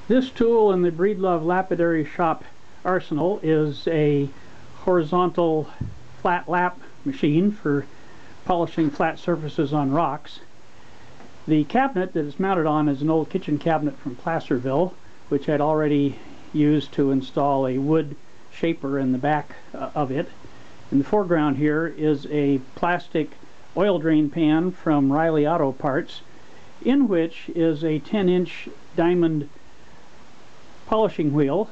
This tool in the Breedlove Lapidary shop arsenal is a horizontal flat lap machine for polishing flat surfaces on rocks. The cabinet that it's mounted on is an old kitchen cabinet from Placerville, which I'd already used to install a wood shaper in the back of it. In the foreground here is a plastic oil drain pan from Riley Auto Parts, in which is a 10-inch diamond polishing wheel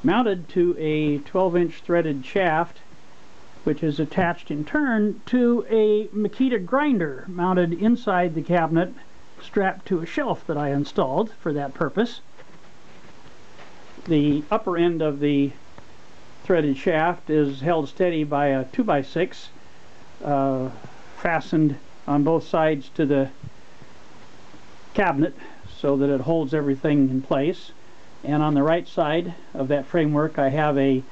mounted to a 12-inch threaded shaft, which is attached in turn to a Makita grinder mounted inside the cabinet, strapped to a shelf that I installed for that purpose. The upper end of the threaded shaft is held steady by a 2x6 fastened on both sides to the cabinet so that it holds everything in place. And on the right side of that framework I have a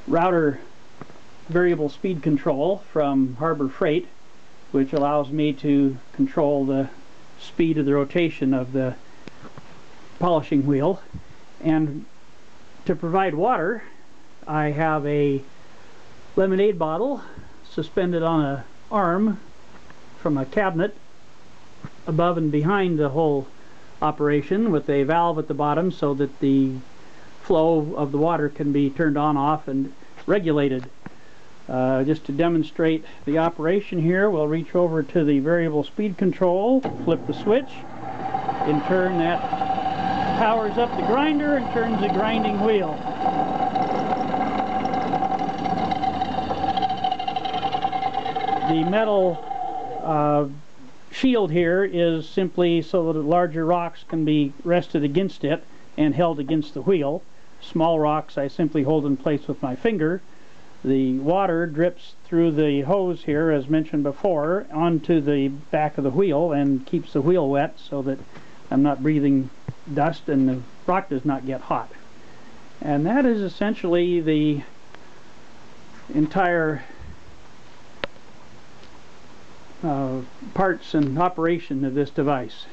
router variable speed control from Harbor Freight, which allows me to control the speed of the rotation of the polishing wheel. And to provide water, I have a lemonade bottle suspended on an arm from a cabinet above and behind the whole operation, with a valve at the bottom so that the flow of the water can be turned on, off, and regulated. Just to demonstrate the operation here, we'll reach over to the variable speed control, flip the switch. In turn, that powers up the grinder and turns the grinding wheel. The metal shield here is simply so that larger rocks can be rested against it and held against the wheel. Small rocks I simply hold in place with my finger. The water drips through the hose here, as mentioned before, onto the back of the wheel and keeps the wheel wet so that I'm not breathing dust and the rock does not get hot. And that is essentially the entire parts and operation of this device.